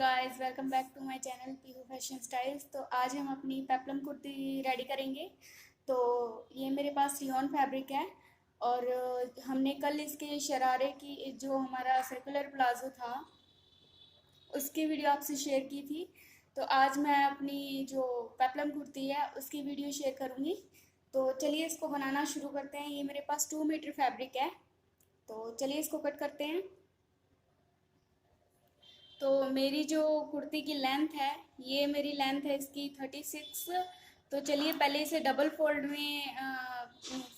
Guys, welcome back to my channel Pihu fashion styles. तो आज हम अपनी पेप्लम कुर्ती रेडी करेंगे। तो ये मेरे पास रियॉन फैब्रिक है और हमने कल इसके शरारे की जो हमारा सर्कुलर प्लाजो था उसकी वीडियो आपसे शेयर की थी। तो आज मैं अपनी जो पेप्लम कुर्ती है उसकी वीडियो शेयर करूँगी। तो चलिए इसको बनाना शुरू करते हैं। ये मेरे पास 2 मीटर फैब्रिक है, तो चलिए इसको कट करते हैं। तो मेरी जो कुर्ती की लेंथ है, ये मेरी लेंथ है इसकी 36। तो चलिए पहले इसे डबल फोल्ड में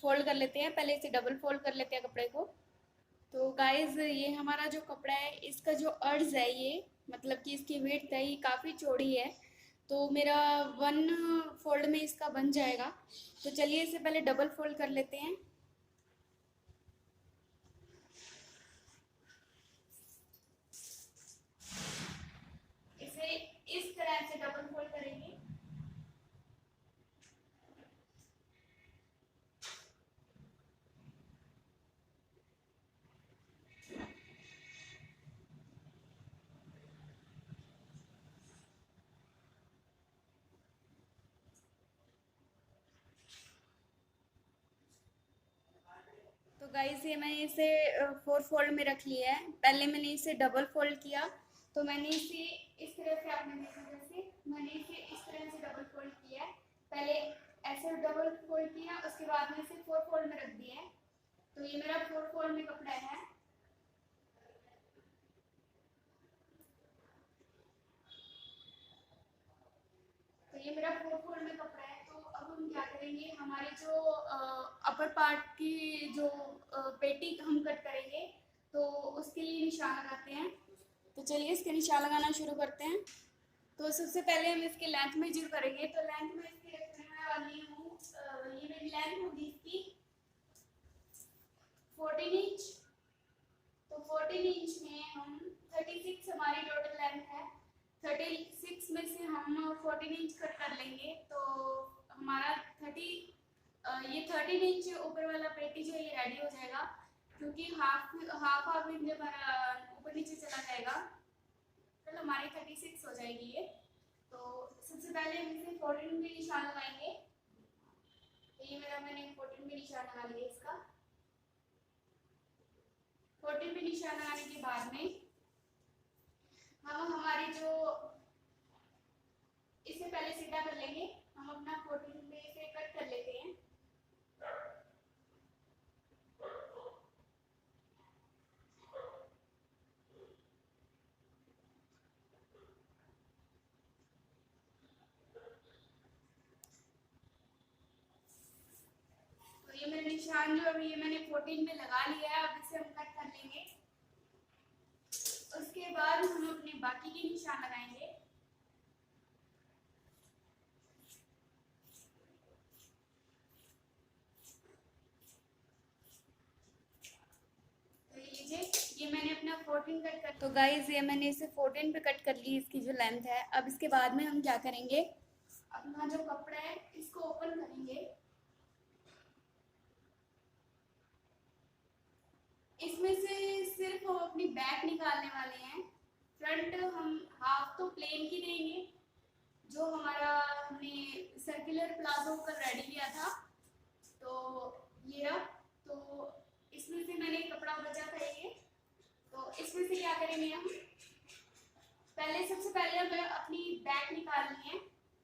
फोल्ड कर लेते हैं। पहले इसे डबल फोल्ड कर लेते हैं कपड़े को। तो गाइज ये हमारा जो कपड़ा है इसका जो अर्ज है, ये मतलब कि इसकी विड्थ है, ये काफ़ी चौड़ी है। तो मेरा 1 फोल्ड में इसका बन जाएगा। तो चलिए इसे पहले डबल फोल्ड कर लेते हैं। इसे इस तरह से डबल फोल्ड करेंगे। तो गाइस ये मैंने इसे 4 फोल्ड में रख लिया है। पहले मैंने इसे डबल फोल्ड किया, तो मैंने इसे इस तरह से, आपने देखा जैसे मैंने इसे इस तरह से डबल फोल्ड किया है। पहले ऐसे डबल फोल्ड किया, उसके बाद में इसे 4 फोल्ड में रख दिया है। तो ये मेरा 4 फोल्ड में कपड़ा है। तो ये मेरा 4 फोल्ड में कपड़ा है। तो अब हम क्या करेंगे, हमारे जो अपर पार्ट की जो पेटी हम कट करेंगे, तो उसके लिए निशान लगाते हैं। तो चलिए इसके निशान लगाना शुरू करते हैं। तो सबसे पहले हम इसके लेंथ मेजर करेंगे। तो लेंथ में इसकी रखने वाली हूँ, ये मेरी लेंथ होगी इसकी 14 इंच। तो 14 इंच में हम 36 हमारी टोटल लेंथ है। 36 में से हम 14 इंच कट कर लेंगे। तो हमारा 30 ये 13 इंच ऊपर वाला पेटी जो है ये रेडी हो जाएगा, क्योंकि हाफ हाफ हाफ इंच जब ऊपर नीचे चला जाएगा तो हमारी 36 हो जाएगी ये। तो सबसे पहले हम इसे 14 में निशान लगाएंगे। तो ये मेरा मैंने 14 में निशान लगा लिया इसका। 14 में निशान लगाने के बाद में हम हमारी जो इसे पहले सीधा कर लेंगे। हम अपना 14 में इसे कट कर लेते हैं। तो ये मेरा निशान जो अभी ये मैंने 14 में लगा लिया है, अब इसे हम कट कर लेंगे। उसके बाद हम अपने बाकी के निशान लगाएंगे। तो लीजिए ये मैंने अपना 14 कट कर, तो गाइज ये मैंने इसे 14 पे कट कर ली, इसकी जो लेंथ है। अब इसके बाद में हम क्या करेंगे, अपना जो कपड़ा है इसको ओपन करेंगे। इसमें से सिर्फ हम अपनी बैक निकालने वाले हैं। फ्रंट हम हाफ तो प्लेन की देंगे, जो हमारा हमने सर्कुलर प्लाजो कर रेडी किया था। तो ये रहा। तो इसमें से मैंने कपड़ा बचा था ये। तो इसमें से क्या करेंगे हम, पहले सबसे पहले हमें अपनी बैक निकालनी है।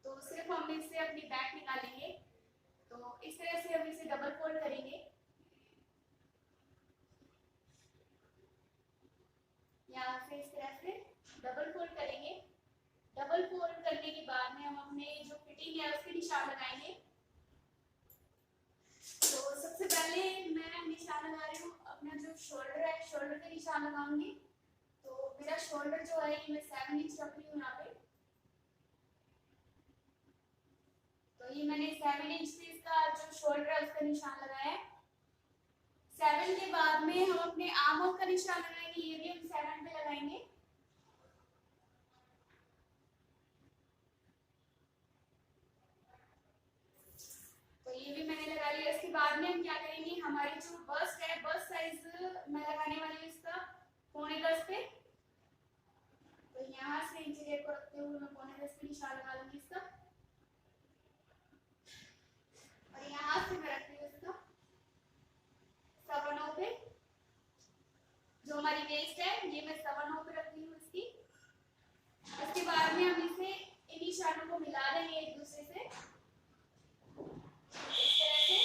तो सिर्फ हम इससे अपनी बैक निकालेंगे। तो इस तरह से हम इसे डबल फोल्ड करेंगे। यहाँ से इस तरह से डबल फोल्ड करेंगे। डबल फोल्ड करने के बाद में हम अपने जो फिटिंग है उसके निशान लगाएंगे। तो सबसे पहले मैं निशान लगा रही हूँ अपना जो शोल्डर है, शोल्डर के निशान लगाऊंगी। तो मेरा शोल्डर जो है ये मैं 7 इंच रख रही हूँ यहाँ पे। तो ये मैंने 7 इंच पे इसका जो शोल्डर है उसका निशान लगाया है। 7 के बाद में हम अपने आर्म होल का निशान लगाएंगे, ये भी हम 7 पे लगाएंगे। तो ये भी मैंने लगा लिया। इसके बाद में हम क्या करेंगे, हमारी जो बस्ट है, बस्ट साइज मैं लगाने वाली हूँ इसका 9.25 पे। तो यहाँ से इंजीनियर को रखते हुए मैं 9.5 पे निशान लगा लूंगी इसका, और यहाँ से मैं रखती हूँ इसका 7.9 पे। जो हमारी वेस्ट है ये मैं 7.9 पे रख रही हूँ इसकी। उसके बाद में हम इसे इन निशानों को मिला देंगे एक दूसरे से इस तरह से।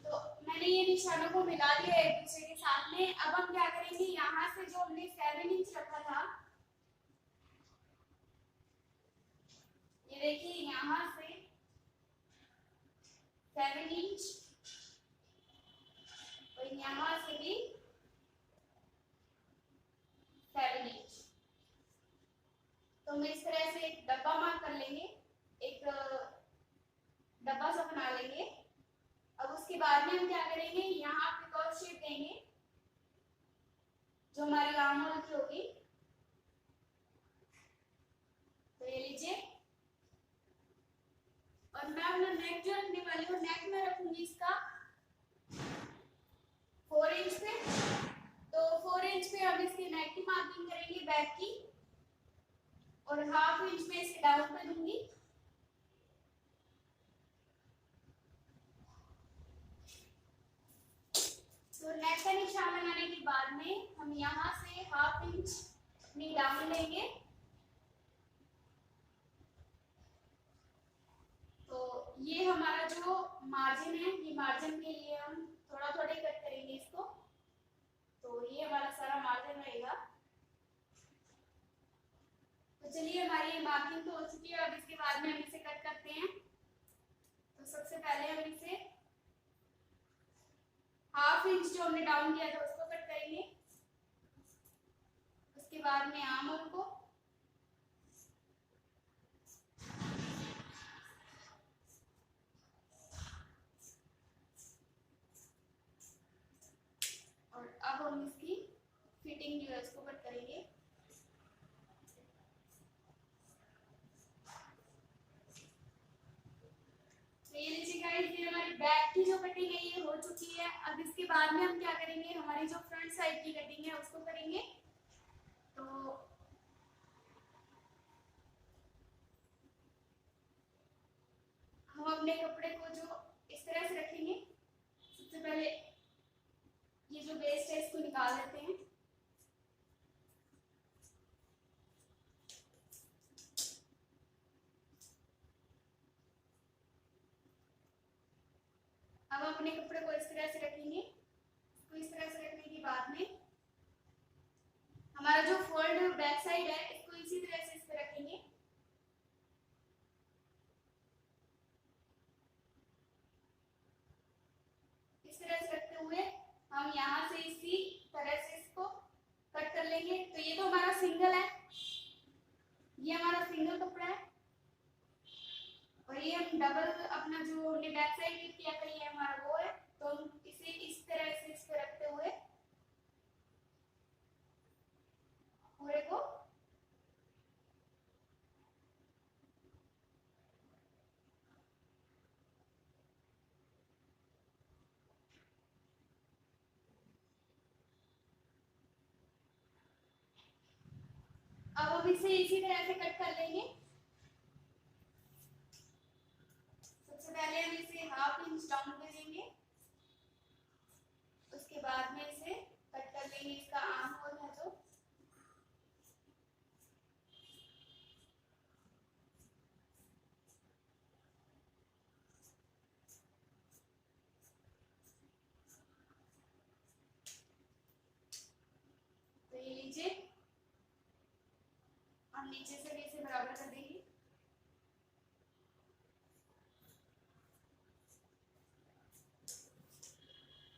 तो मैंने ये निशानों को मिला दिया एक दूसरे के साथ में। अब हम क्या करेंगे, यहाँ से जो हमने 7 इंच रखा था, ये देखिए यहाँ से 7 इंच और यहाँ से भी 7 इंच। तो हम इस तरह से एक डब्बा मार्क कर लेंगे, एक डब्बा सा बना लेंगे। अब उसके बाद में हम क्या करेंगे, यहाँ पे कर्व शेप देंगे जो हमारी आर्म होल की होगी। तो ये लीजिए, और मैं अपना नेक जो रखने वाली हूँ, नेक में रखूंगी इसका 4 इंच पे। तो 4 इंच पे हम इसकी नेक की मार्किंग करेंगे बैक की, और 1/2 इंच में इसे डाउन पे दूंगी। तो नेक का निशान लगाने के बाद में हम यहाँ से 1/2 इंच नी डाउन लेंगे। तो ये हमारा जो मार्जिन है, ये मार्जिन के लिए हम थोड़ा थोड़ा कट करेंगे इसको। तो ये हमारा सारा मार्जिन रहेगा। तो चलिए, हमारी ये मार्किंग तो हो चुकी है। अब इसके बाद में हम इसे कट करते हैं। तो सबसे पहले हम इसे 1/2 इंच जो हमने डाउन किया था उसको कट करेंगे। उसके बाद में आर्म होल को, और अब हम इसकी फिटिंग जो है उसको कट करेंगे। तो ये लीजिए गाइस, ये हमारी बैक की जो कटिंग है ये हो चुकी है। अब इसके बाद में हम क्या करेंगे, हमारी जो फ्रंट साइड की कटिंग है उसको करेंगे। तो हम अपने कपड़े को जो इस तरह से रखेंगे। सबसे पहले ये जो वेस्ट है इसको निकाल लेते हैं। अब हम अपने कपड़े को इस तरह से रखेंगे। इसको इस तरह से रखने के बाद में हमारा जो फोल्ड बैक साइड है इसको इसी तरह से इस पे रखेंगे। इस तरह से रखते हुए हम यहाँ से इसी तरह से इसको कट कर लेंगे। तो ये तो हमारा सिंगल है, ये हमारा सिंगल कपड़ा है, और ये हम डबल अपना जो हमने बैक साइड यूज किया था ये हमारा वो है। तो हम इसे इस तरह से इस पे रखते हुए पूरे को अब हम इसे इसी तरह से कट कर लेंगे। सबसे पहले हम इसे 1/2 इंच डाउन कर देंगे। उसके बाद में इसे कट कर लेंगे, इसका आर्म होल है जो। तो ये लीजिए, हम नीचे से भी इसे बराबर कर देंगे।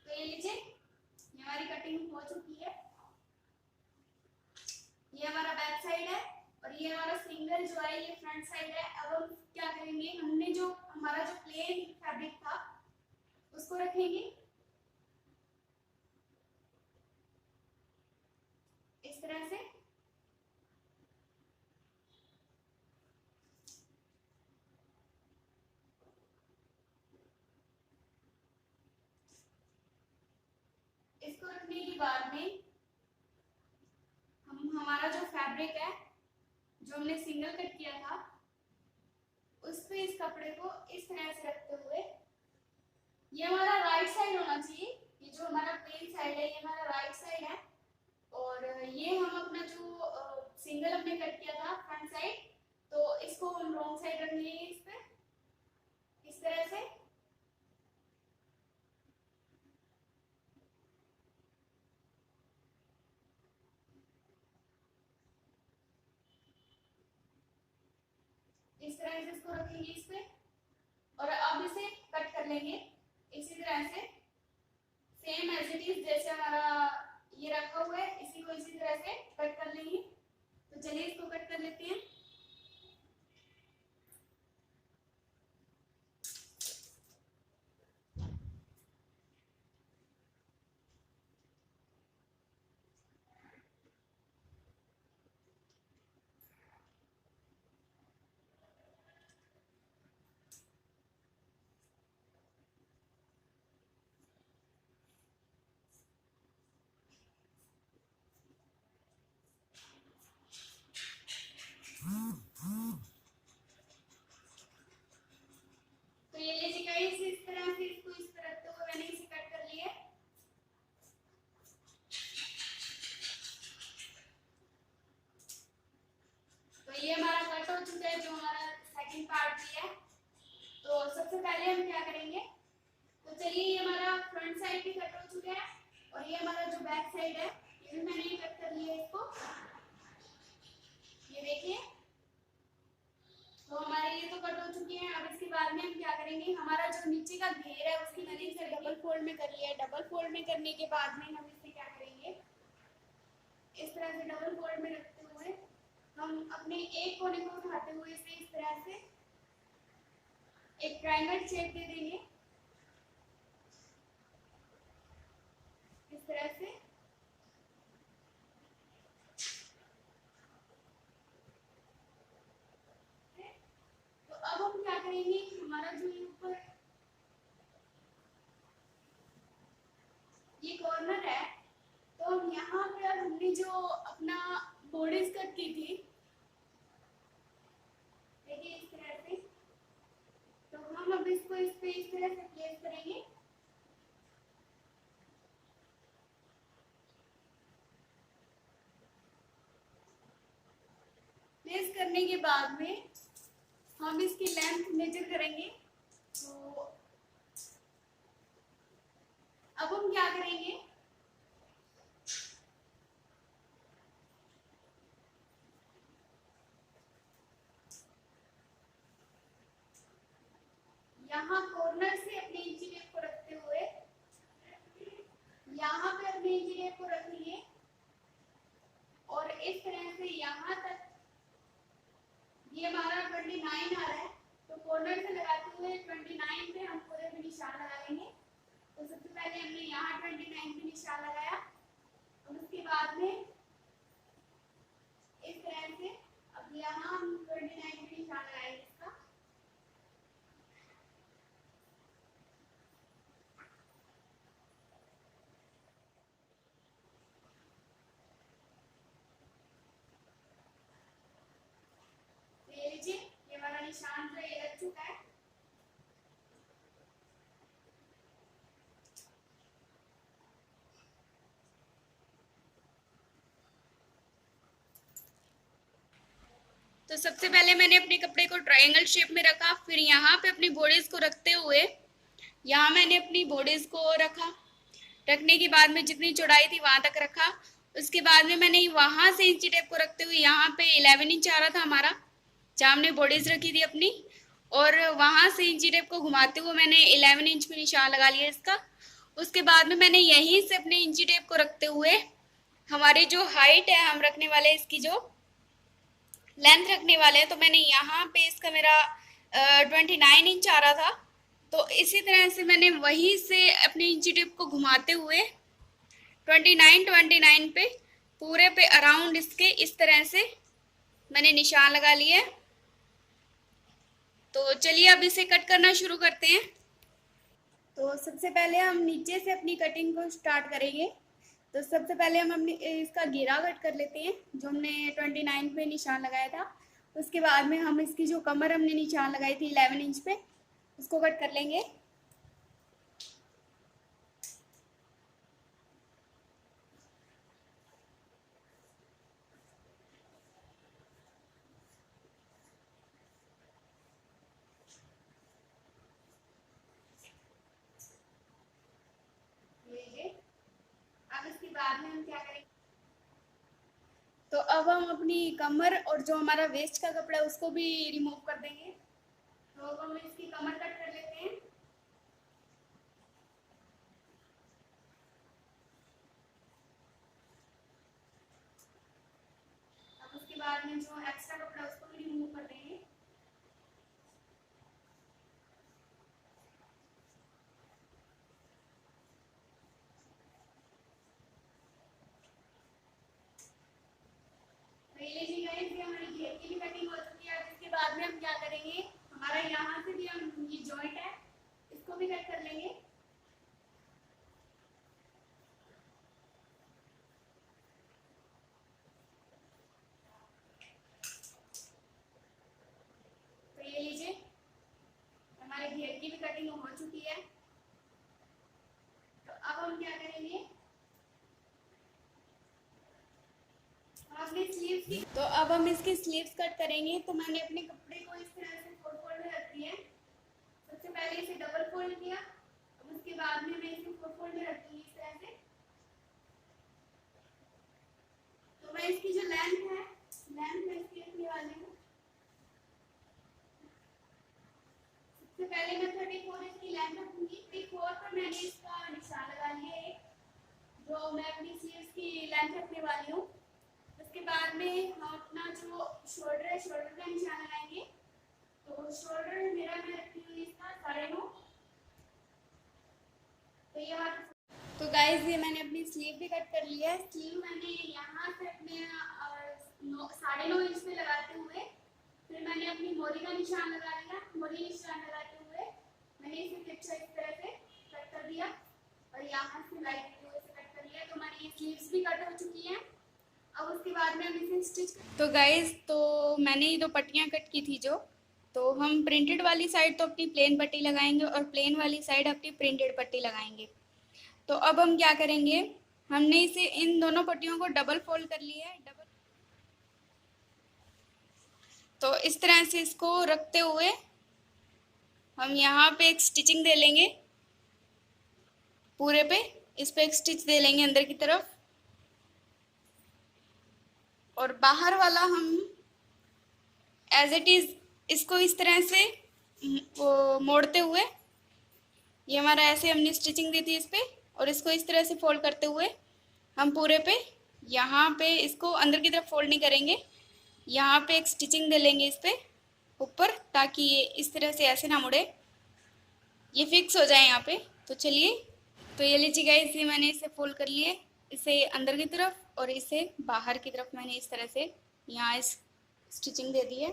तो ये लीजिए, ये हमारी कटिंग हो चुकी है। ये हमारा बैक साइड है और ये हमारा सिंगल जो है ये फ्रंट साइड है। अब हम क्या करेंगे, हमने जो हमारा जो प्लेन फैब्रिक था उसको रखेंगे इस तरह से। इसको रखने के बाद में हम हमारा जो फैब्रिक है जो हमने सिंगल कट किया था उस पे इस कपड़े को इस तरह से रखते हुए, ये हमारा राइट साइड होना चाहिए, ये जो हमारा प्लेन साइड है ये हमारा राइट साइड है, और ये हम अपना जो सिंगल हमने कट किया था फ्रंट साइड, तो इसको हम रॉन्ग साइड रखेंगे इस पे इस तरह से। इस तरह से इसको रखेंगे इस पे, और अब इसे कट कर लेंगे इसी तरह से, सेम एज इट इज जैसे हमारा ये रखा हुआ है इसी को इसी तरह से कट कर लेंगे। तो चलिए इसको कट कर लेते हैं। तो ये लीजिए गाइस, इस तरह से इसको इस तरह रखते हुए मैंने इसे कट कर लिया है। तो ये हमारा कट हो चुका है, जो हमारा सेकंड पार्ट भी है। तो सबसे पहले हम क्या करेंगे, तो चलिए ये हमारा फ्रंट साइड भी कट हो चुका है, और ये हमारा जो बैक साइड है ये भी मैंने कट कर लिया है इसको, ये देखिए। तो हमारे ये तो कट हो चुके हैं। अब इसके बाद में हम क्या करेंगे, हमारा जो नीचे का घेर है उसकी नली से डबल फोल्ड में कर लिया है। डबल फोल्ड में करने के बाद में हम इसे क्या करेंगे, इस तरह से डबल फोल्ड में रखते हुए हम अपने एक कोने को उठाते हुए इसे इस तरह से एक ट्रायंगल शेप दे देंगे इस तरह से। तो अब हम क्या करेंगे, हमारा जो ऊपर ये कॉर्नर है, तो हम यहाँ पर हमने जो अपना बॉर्डर्स कट की थी, देखिए इस तरह से, तो हम अब इसको इस पे इस तरह से प्लेस करेंगे। प्लेस करने के बाद में हम इसकी लेंथ मेजर करेंगे। तो अब हम क्या करेंगे, यहाँ कॉर्नर से अपने इंची टेप को रखते हुए यहाँ पे अपने इंची टेप को रखेंगे, और इस तरह से यहाँ तक ये हमारा 29 आ रहा है, तो कॉर्नर से लगाते हुए 29 पे हम पूरे पे निशान लगा लेंगे। तो सबसे पहले हमने यहाँ 29 पे निशान लगाया, और उसके बाद में इस तरह से अब यहाँ हम 29 पे निशान लगाएंगे इसका। ले लीजिए, ये हमारा निशान जो ये लग चुका है। तो सबसे पहले मैंने अपने कपड़े को ट्रायंगल शेप में रखा, फिर यहाँ पे अपनी बॉडीज को रखते हुए यहाँ मैंने अपनी बॉडीज को रखा, रखने के बाद में जितनी चौड़ाई थी वहां तक रखा। उसके बाद में मैंने वहां से इंची टेप को रखते हुए यहाँ पे 11 इंच आ रहा था हमारा, जहाँ हमने बॉडीज रखी थी अपनी, और वहां से इंची टेप को घुमाते हुए मैंने 11 इंच पे निशान लगा लिया इसका। उसके बाद में मैंने यहीं से अपने इंची टेप को रखते हुए हमारी जो हाइट है हम रखने वाले, इसकी जो लेंथ रखने वाले हैं, तो मैंने यहाँ पे इसका मेरा 29 इंच आ रहा था, तो इसी तरह से मैंने वहीं से अपनी इंची टिप को घुमाते हुए 29 पे पूरे पे अराउंड इसके इस तरह से मैंने निशान लगा लिए। तो चलिए अब इसे कट करना शुरू करते हैं। तो सबसे पहले हम नीचे से अपनी कटिंग को स्टार्ट करेंगे। तो सबसे पहले हम अपनी इसका घेरा कट कर लेते हैं, जो हमने 29 पे निशान लगाया था। उसके बाद में हम इसकी जो कमर हमने निशान लगाई थी 11 इंच पे, उसको कट कर लेंगे। अब इसके बाद में हम क्या करेंगे, तो अब हम अपनी कमर और जो हमारा वेस्ट का कपड़ा है उसको भी रिमूव कर देंगे। तो अब हम इसकी कमर कट कर लेते हैं। अब उसके बाद में जो एक्स्ट्रा कपड़ा है उसको भी रिमूव कर देंगे। पहले जी गाइस, ये हमारी घेर की भी कटिंग हो चुकी है। अब इसके बाद में हम क्या करेंगे, हमारा यहाँ से भी हम ये जॉइंट है इसको भी कट कर लेंगे। तो ये लीजिए, हमारे घेर की भी कटिंग हो चुकी है। तो अब हम क्या करेंगे, अपनी स्लीव्स की, तो अब हम इसकी स्लीव्स कट करेंगे। तो मैंने अपने कपड़े को इस तरह से फोल्ड में रख दिया है। सबसे पहले इसे डबल फोल्ड किया, अब उसके बाद में मैं इसे फोल्ड में रख दूंगी इस तरह से। तो मैं इसकी जो लेंथ है मैं इसकी रखने वाली हूँ। सबसे पहले मैं 34 इसकी लेंथ रखूंगी। 34 पर मैंने इसका निशान लगा लिया है, जो मैं अपनी स्लीव्स की लेंथ रखने वाली हूँ। उसके बाद में हम अपना जो शोल्डर है, शोल्डर का निशान लगाएंगे। तो शोल्डर मेरा मैं रखती हूँ इसका 9.5। तो ये बात, तो गाइज ये मैंने अपनी स्लीव भी कट कर लिया है। स्लीव मैंने यहाँ से अपने 9.5 इंच पे लगाते हुए फिर मैंने अपनी मोरी का निशान लगा लिया। मोरी निशान लगाते हुए मैंने इसे तिरछा इस तरह से कट कर दिया और यहाँ से लाइट देते हुए इसे कट कर लिया। तो हमारी ये स्लीव्स भी कट हो चुकी हैं। अब उसके बाद में हम इसे स्टिच, तो गाइज तो मैंने ये 2 पट्टियाँ कट की थी जो, तो हम प्रिंटेड वाली साइड तो अपनी प्लेन पट्टी लगाएंगे और प्लेन वाली साइड अपनी प्रिंटेड पट्टी लगाएंगे। तो अब हम क्या करेंगे, हमने इसे इन दोनों पट्टियों को डबल फोल्ड कर लिया है। डबल, तो इस तरह से इसको रखते हुए हम यहाँ पे एक स्टिचिंग दे लेंगे, पूरे पे इस पे एक स्टिच दे लेंगे अंदर की तरफ। और बाहर वाला हम एज इट इज इसको इस तरह से मोड़ते हुए, ये हमारा ऐसे हमने स्टिचिंग दी थी इस पे, और इसको इस तरह से फोल्ड करते हुए हम पूरे पे यहाँ पे इसको अंदर की तरफ फोल्ड नहीं करेंगे, यहाँ पे एक स्टिचिंग दे लेंगे इस पे ऊपर, ताकि ये इस तरह से ऐसे ना मुड़े, ये फिक्स हो जाए यहाँ पे। तो चलिए, तो ये लीजिए गाइस, ये मैंने इसे फोल्ड कर लिए, इसे अंदर की तरफ और इसे बाहर की तरफ मैंने इस तरह से यहाँ इस स्टिचिंग दे दी है।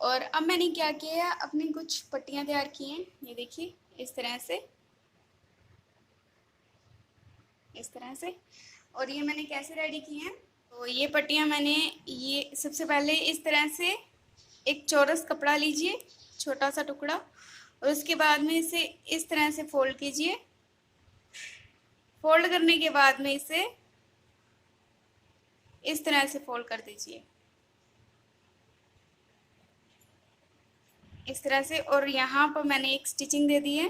और अब मैंने क्या किया है, अपनी कुछ पट्टियाँ तैयार की हैं। ये देखिए इस तरह से, इस तरह से। और ये मैंने कैसे रेडी की हैं, तो ये पट्टियाँ मैंने, ये सबसे पहले इस तरह से एक चौरस कपड़ा लीजिए, छोटा सा टुकड़ा, और उसके बाद में इसे इस तरह से फोल्ड कीजिए। फोल्ड करने के बाद में इसे इस तरह से फोल्ड कर दीजिए, इस तरह से। और यहाँ पर मैंने एक स्टिचिंग दे दी है।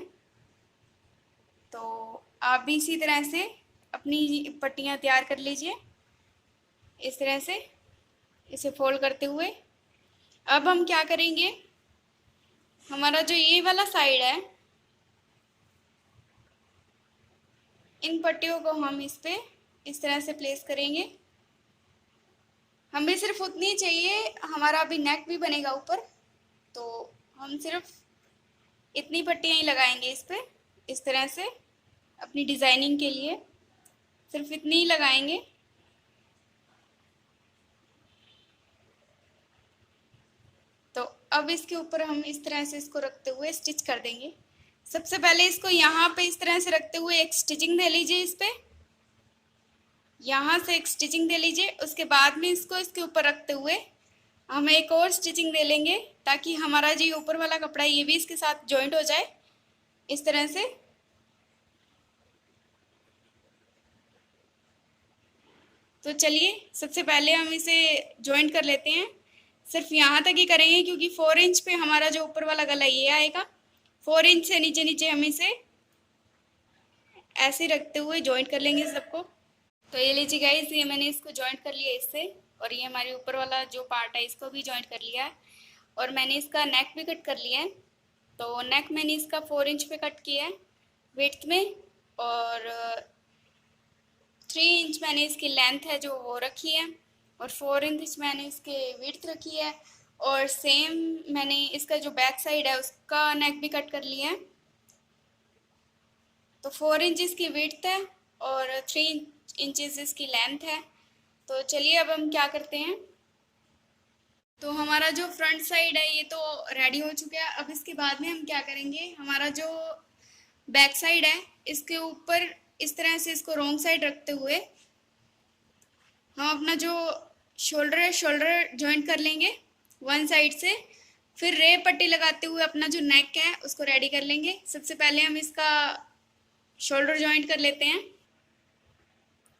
तो आप भी इसी तरह से अपनी पट्टियाँ तैयार कर लीजिए, इस तरह से इसे फोल्ड करते हुए। अब हम क्या करेंगे, हमारा जो ये वाला साइड है, इन पट्टियों को हम इस पे इस तरह से प्लेस करेंगे। हमें सिर्फ उतनी चाहिए, हमारा अभी नेक भी बनेगा ऊपर, तो हम सिर्फ इतनी पट्टियाँ ही लगाएंगे इस पे, इस तरह से अपनी डिज़ाइनिंग के लिए सिर्फ इतनी ही लगाएंगे। तो अब इसके ऊपर हम इस तरह से इसको रखते हुए स्टिच कर देंगे। सबसे पहले इसको यहाँ पे इस तरह से रखते हुए एक स्टिचिंग दे लीजिए इस पे। यहाँ से एक स्टिचिंग दे लीजिए। उसके बाद में इसको इसके ऊपर रखते हुए हम एक और स्टिचिंग दे लेंगे, ताकि हमारा जो ऊपर वाला कपड़ा है ये भी इसके साथ जॉइंट हो जाए इस तरह से। तो चलिए सबसे पहले हम इसे जॉइंट कर लेते हैं। सिर्फ यहाँ तक ही करेंगे, क्योंकि 4 इंच पे हमारा जो ऊपर वाला गला ये आएगा। 4 इंच से नीचे नीचे हम इसे ऐसे रखते हुए जॉइंट कर लेंगे सबको। तो ये लीजिए गाइस, ये मैंने इसको जॉइंट कर लिया इससे, और ये हमारे ऊपर वाला जो पार्ट है इसको भी जॉइंट कर लिया है। और मैंने इसका नेक भी कट कर लिया है। तो नेक मैंने इसका 4 इंच पे कट किया है विड्थ में, और 3 इंच मैंने इसकी लेंथ है जो वो रखी है, और 4 इंच मैंने इसके विड्थ रखी है। और सेम मैंने इसका जो बैक साइड है उसका नेक भी कट कर लिया है। तो 4 इंच इसकी विड्थ है और 3 इंचेस इसकी लेंथ है। तो चलिए अब हम क्या करते हैं। तो हमारा जो फ्रंट साइड है ये तो रेडी हो चुका है। अब इसके बाद में हम क्या करेंगे, हमारा जो बैक साइड है इसके ऊपर इस तरह से इसको रॉन्ग साइड रखते हुए हम अपना जो शोल्डर है शोल्डर जॉइंट कर लेंगे वन साइड से। फिर रे पट्टी लगाते हुए अपना जो नेक है उसको रेडी कर लेंगे। सबसे पहले हम इसका शोल्डर जॉइंट कर लेते हैं।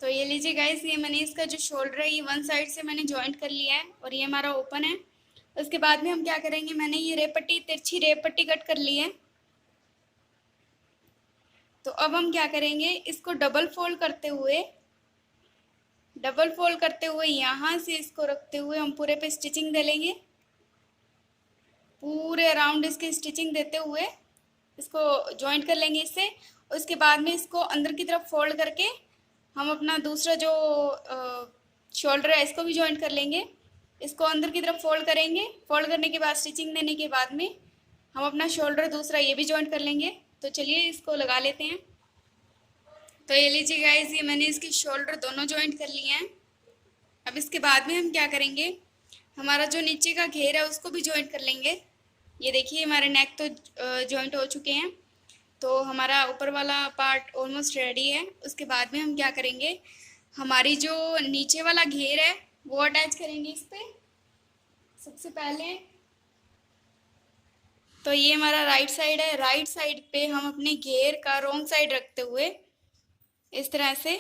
तो ये लीजिए गाइस, ये मैंने इसका जो शोल्डर है ये वन साइड से मैंने जॉइंट कर लिया है, और ये हमारा ओपन है। उसके बाद में हम क्या करेंगे, मैंने ये रेप पट्टी तिरछी रेप पट्टी कट कर ली है। तो अब हम क्या करेंगे, इसको डबल फोल्ड करते हुए यहाँ से इसको रखते हुए हम पूरे पे स्टिचिंग दे लेंगे। पूरे अराउंड इसकी स्टिचिंग देते हुए इसको जॉइंट कर लेंगे इससे। उसके बाद में इसको अंदर की तरफ फोल्ड करके हम अपना दूसरा जो शोल्डर है इसको भी जॉइंट कर लेंगे। इसको अंदर की तरफ फोल्ड करेंगे। फोल्ड करने के बाद स्टिचिंग देने के बाद में हम अपना शोल्डर दूसरा ये भी जॉइंट कर लेंगे। तो चलिए इसको लगा लेते हैं। तो ये लीजिए गाइस, ये मैंने इसकी शोल्डर दोनों जॉइंट कर लिए हैं। अब इसके बाद में हम क्या करेंगे, हमारा जो नीचे का घेर है उसको भी जॉइंट कर लेंगे। ये देखिए हमारे नेक तो जॉइंट हो चुके हैं। तो हमारा ऊपर वाला पार्ट ऑलमोस्ट रेडी है। उसके बाद में हम क्या करेंगे, हमारी जो नीचे वाला घेर है वो अटैच करेंगे इस पे सबसे पहले। तो ये हमारा राइट साइड है। राइट साइड पे हम अपने घेर का रॉन्ग साइड रखते हुए इस तरह से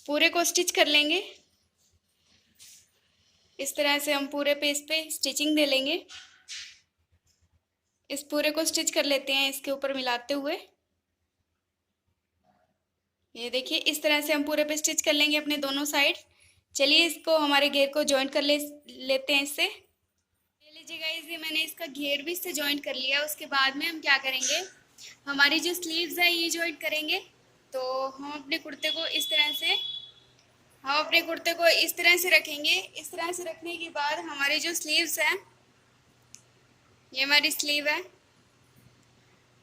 पूरे को स्टिच कर लेंगे। इस तरह से हम पूरे पे इस पे स्टिचिंग दे लेंगे। इस पूरे को स्टिच कर लेते हैं इसके ऊपर मिलाते हुए। ये देखिए इस तरह से हम पूरे पे स्टिच कर लेंगे अपने दोनों साइड। चलिए इसको हमारे घेर को जॉइंट कर लेते हैं इससे। ले लीजिए गाइस, ये मैंने इसका घेर भी इससे जॉइंट कर लिया। उसके बाद में हम क्या करेंगे, हमारी जो स्लीव्स है ये जॉइंट करेंगे। तो हम अपने कुर्ते को इस तरह से रखेंगे। इस तरह से रखने के बाद हमारी जो स्लीव्स हैं, ये हमारी स्लीव है।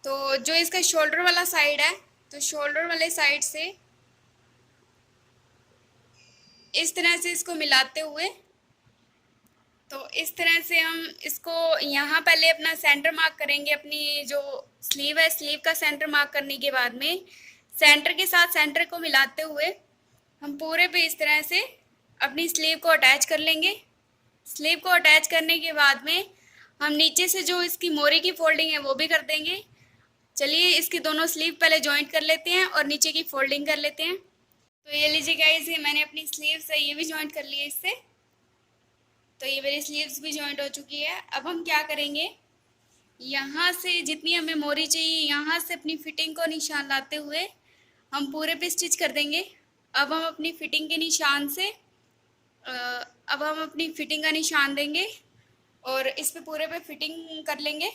तो जो इसका शोल्डर वाला साइड है, तो शोल्डर वाले साइड से इस तरह से इसको मिलाते हुए, तो इस तरह से हम इसको यहाँ पहले अपना सेंटर मार्क करेंगे। अपनी जो स्लीव है स्लीव का सेंटर मार्क करने के बाद में सेंटर के साथ सेंटर को मिलाते हुए हम पूरे पे इस तरह से अपनी स्लीव को अटैच कर लेंगे। स्लीव को अटैच करने के बाद में हम नीचे से जो इसकी मोरी की फोल्डिंग है वो भी कर देंगे। चलिए इसकी दोनों स्लीव पहले जॉइंट कर लेते हैं और नीचे की फोल्डिंग कर लेते हैं। तो ये लीजिए गाइस, ये मैंने अपनी स्लीव्स है ये भी जॉइंट कर लिया इससे। तो ये मेरी स्लीव्स भी जॉइंट हो चुकी है। अब हम क्या करेंगे, यहाँ से जितनी हमें मोरी चाहिए यहाँ से अपनी फिटिंग को निशान लाते हुए हम पूरे पे स्टिच कर देंगे। अब हम अपनी फिटिंग के निशान से अब हम अपनी फिटिंग का निशान देंगे और इस पे पूरे पे फिटिंग कर लेंगे।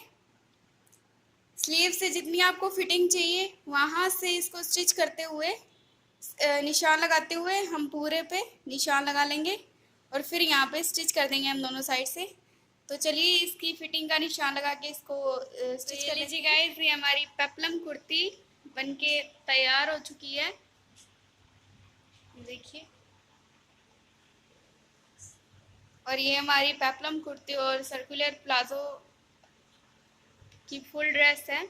स्लीव से जितनी आपको फिटिंग चाहिए वहाँ से इसको स्टिच करते हुए निशान लगाते हुए हम पूरे पे निशान लगा लेंगे और फिर यहाँ पे स्टिच कर देंगे हम दोनों साइड से। तो चलिए इसकी फिटिंग का निशान लगा के इसको स्टिच कर लीजिए गाइस। ये हमारी पेप्लम कुर्ती बनके तैयार हो चुकी है, देखिए। और ये हमारी पेप्लम कुर्ती और सर्कुलर प्लाजो की फुल ड्रेस है।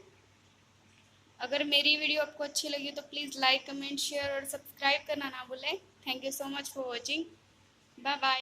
अगर मेरी वीडियो आपको अच्छी लगी तो प्लीज़ लाइक कमेंट शेयर और सब्सक्राइब करना ना भूलें। Thank you so much for watching. Bye bye.